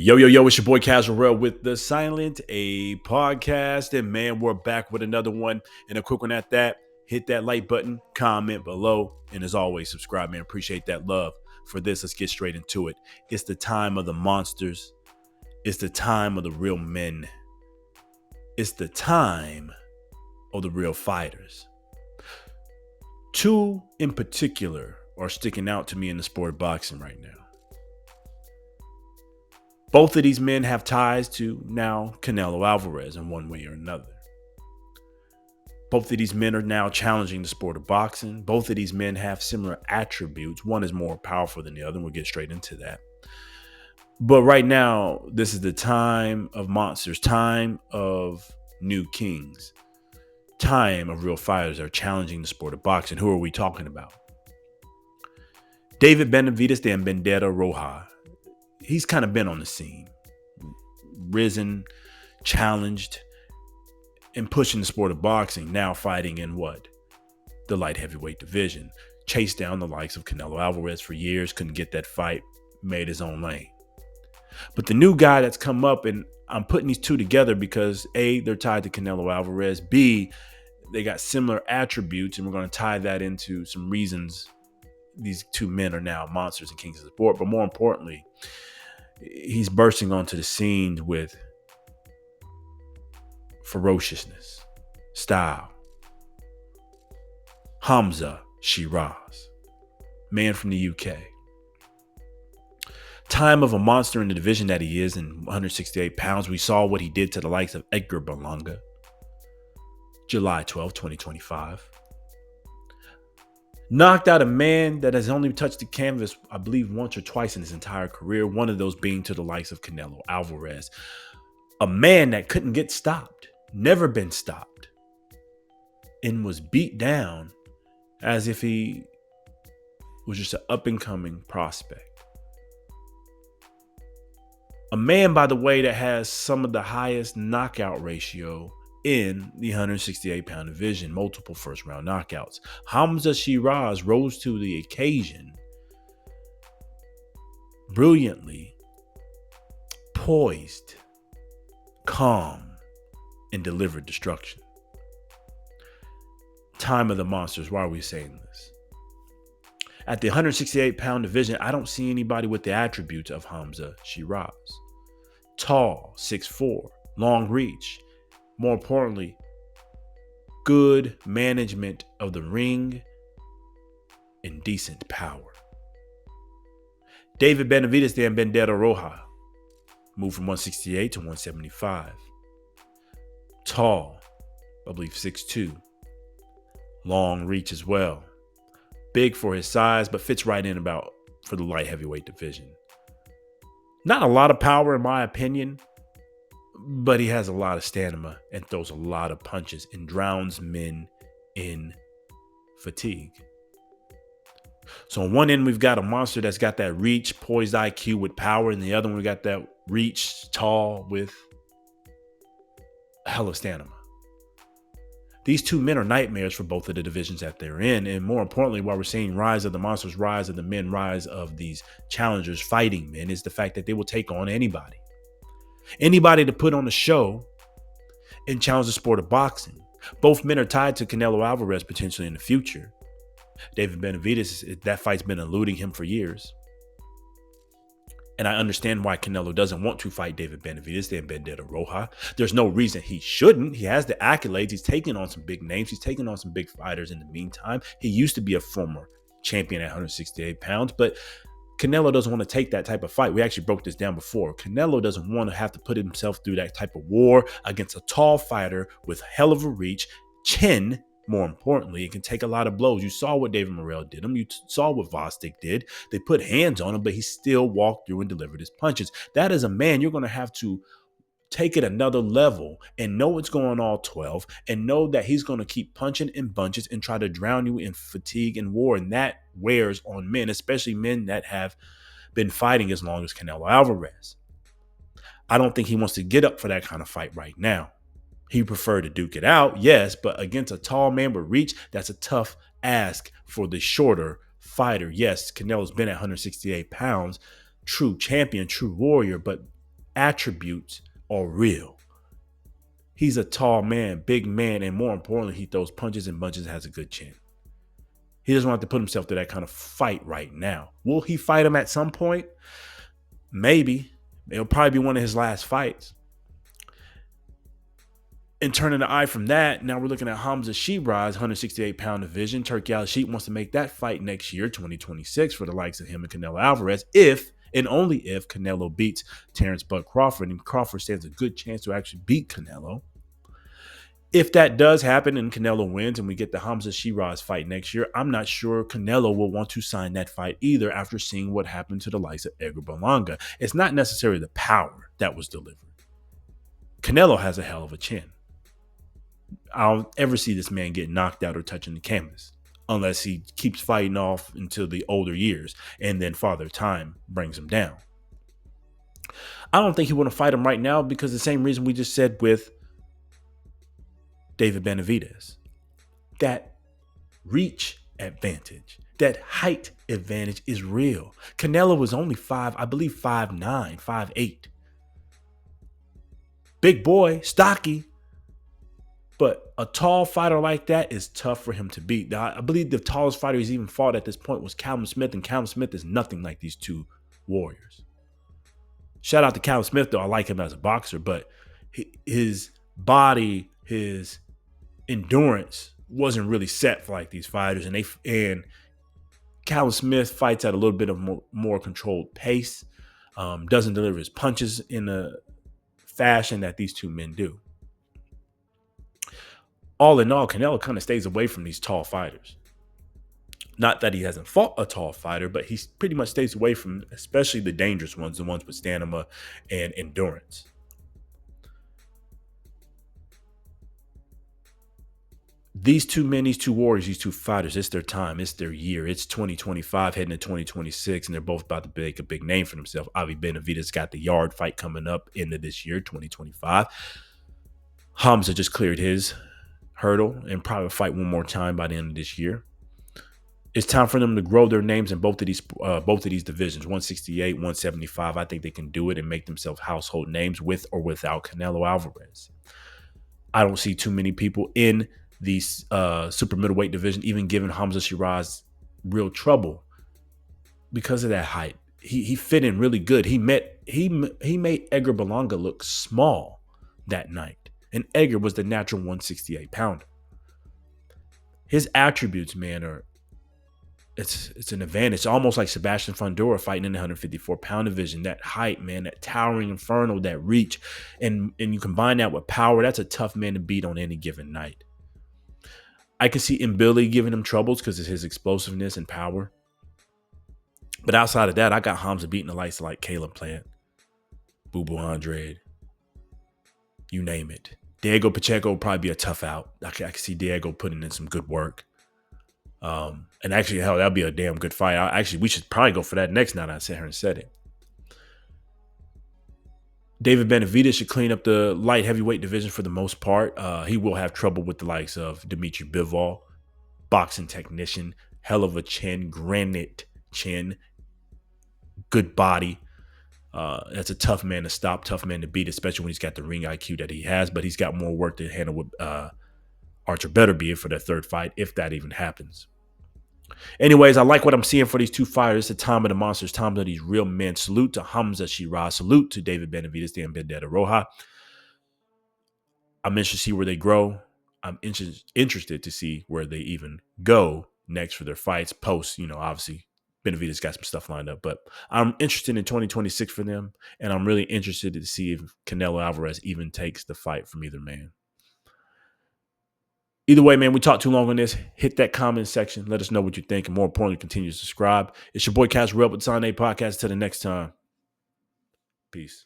Yo, it's your boy Casual with the Silent A podcast. And man, we're back with another one. And a quick one at that. Hit that like button, comment below. And as always, subscribe, man. Appreciate that love. For this, let's get straight into it. It's the time of the monsters. It's the time of the real men. It's the time of the real fighters. Two in particular are sticking out to me in the sport of boxing right now. Both of these men have ties to now Canelo Alvarez in one way or another. Both of these men are now challenging the sport of boxing. Both of these men have similar attributes. One is more powerful than the other. We'll get straight into that. But right now, this is the time of monsters, time of new kings, time of real fighters that are challenging the sport of boxing. Who are we talking about? David Benavidez Hamzah. He's kind of been on the scene, risen, challenged, and pushing the sport of boxing, now fighting in what? The light heavyweight division. Chased down the likes of Canelo Alvarez for years, couldn't get that fight, made his own lane. But the new guy that's come up, and I'm putting these two together because A, they're tied to Canelo Alvarez, B, they got similar attributes, and we're going to tie that into some reasons these two men are now monsters and kings of the sport. But more importantly, he's bursting onto the scene with ferociousness, style. Hamzah Sheeraz, man from the UK. Time of a monster in the division that he is in 168 pounds. We saw what he did to the likes of Edgar Berlanga. July 12, 2025. Knocked out a man that has only touched the canvas, I believe, once or twice in his entire career. One of those being to the likes of Canelo Alvarez. A man that couldn't get stopped, never been stopped, and was beat down as if he was just an up-and-coming prospect. A man, by the way, that has some of the highest knockout ratio in the 168-pound division, multiple first-round knockouts. Hamzah Sheeraz rose to the occasion brilliantly, poised, calm, and delivered destruction. Time of the monsters. Why are we saying this? At the 168-pound division, I don't see anybody with the attributes of Hamzah Sheeraz. Tall, 6'4", long reach. More importantly, good management of the ring and decent power. David Benavidez Hamzah moved from 168 to 175. Tall, I believe 6'2". Long reach as well. Big for his size, but fits right in about for the light heavyweight division. Not a lot of power in my opinion, but he has a lot of stamina and throws a lot of punches and drowns men in fatigue. So on one end, we've got a monster that's got that reach, poised IQ with power. And the other one, we got that reach, tall with a hell of stamina. These two men are nightmares for both of the divisions that they're in. And more importantly, while we're seeing rise of the monsters, rise of the men, rise of these challengers, fighting men, is the fact that they will take on anybody. Anybody to put on a show and challenge the sport of boxing. Both men are tied to Canelo Alvarez potentially in the future. David Benavidez, that fight's been eluding him for years. And I understand why Canelo doesn't want to fight David Benavidez and Hamzah. There's no reason he shouldn't. He has the accolades. He's taken on some big names. He's taken on some big fighters in the meantime. He used to be a former champion at 168 pounds, but Canelo doesn't want to take that type of fight. We actually broke this down before. Canelo doesn't want to have to put himself through that type of war against a tall fighter with hell of a reach, chin, more importantly. It can take a lot of blows. You saw what David Morrell did him. You saw what Vostik did. They put hands on him, but he still walked through and delivered his punches. That is a man you're going to have to take it another level and know what's going on 12 and know that he's going to keep punching in bunches and try to drown you in fatigue and war. And that wears on men, especially men that have been fighting as long as Canelo Alvarez. I don't think he wants to get up for that kind of fight right now. He preferred to duke it out, yes, but against a tall man with reach, that's a tough ask for the shorter fighter. Yes, Canelo's been at 168 pounds, true champion, true warrior, but attributes are real. He's a tall man, big man, and more importantly, he throws punches and bunches, has a good chin. He doesn't want to put himself through that kind of fight right now. Will he fight him at some point? Maybe. It'll probably be one of his last fights. And turning the eye from that, now we're looking at Hamzah Sheeraz, 168-pound division. Turki Al-Sheikh wants to make that fight next year, 2026, for the likes of him and Canelo Alvarez, if and only if Canelo beats Terrence Bud Crawford, and Crawford stands a good chance to actually beat Canelo. If that does happen and Canelo wins and we get the Hamzah Sheeraz fight next year, I'm not sure Canelo will want to sign that fight either after seeing what happened to the likes of Edgar Berlanga. It's not necessarily the power that was delivered. Canelo has a hell of a chin. I don't ever see this man get knocked out or touching the canvas unless he keeps fighting off until the older years and then Father Time brings him down. I don't think he want to fight him right now because the same reason we just said with David Benavidez. That reach advantage, that height advantage is real. Canelo was only 5'9", 5'8". Big boy, stocky. But a tall fighter like that is tough for him to beat. Now, I believe the tallest fighter he's even fought at this point was Callum Smith, and Callum Smith is nothing like these two warriors. Shout out to Callum Smith, though. I like him as a boxer, but his body, his endurance wasn't really set for like these fighters. And Callum Smith fights at a little bit of more controlled pace, doesn't deliver his punches in a fashion that these two men do. All in all, Canelo kind of stays away from these tall fighters. Not that he hasn't fought a tall fighter, but he pretty much stays away from especially the dangerous ones, the ones with stamina and endurance. These two men, these two warriors, these two fighters, it's their time. It's their year. It's 2025 heading to 2026, and they're both about to make a big name for themselves. Avi Benavidez got the yard fight coming up into this year, 2025. Hamzah just cleared his hurdle and probably fight one more time by the end of this year. It's time for them to grow their names in both of these divisions, 168, 175. I think they can do it and make themselves household names with or without Canelo Alvarez. I don't see too many people in the super middleweight division even giving Hamzah Sheeraz real trouble because of that height. He fit in really good. He made Edgar Berlanga look small that night, and Edgar was the natural 168 pounder. His attributes, man, it's an advantage. It's almost like Sebastian Fundora fighting in the 154-pound division. That height, man, that towering inferno, that reach, and you combine that with power. That's a tough man to beat on any given night. I can see Billy giving him troubles because of his explosiveness and power. But outside of that, I got Hamzah beating the likes of like Caleb Plant, Boo Boo Andrade, you name it. Diego Pacheco will probably be a tough out. I can see Diego putting in some good work. And actually, hell, that'll be a damn good fight. We should probably go for that next night. I sat here and said it. David Benavidez should clean up the light heavyweight division for the most part. He will have trouble with the likes of Dimitri Bivol, boxing technician, hell of a chin, granite chin, good body. That's a tough man to stop, tough man to beat, especially when he's got the ring IQ that he has. But he's got more work to handle with Archer Beterbiev for that third fight, if that even happens. Anyways, I like what I'm seeing for these two fighters. It's the time of the monsters, time of these real men. Salute to Hamzah Sheeraz. Salute to David Benavidez, the Vendetta Roja. I'm interested to see where they grow. I'm interested to see where they even go next for their fights. Post, obviously, Benavidez got some stuff lined up. But I'm interested in 2026 for them, and I'm really interested to see if Canelo Alvarez even takes the fight from either man. Either way, man, we talked too long on this. Hit that comment section. Let us know what you think. And more importantly, continue to subscribe. It's your boy Cash Real with the Sunday Podcast. Till the next time. Peace.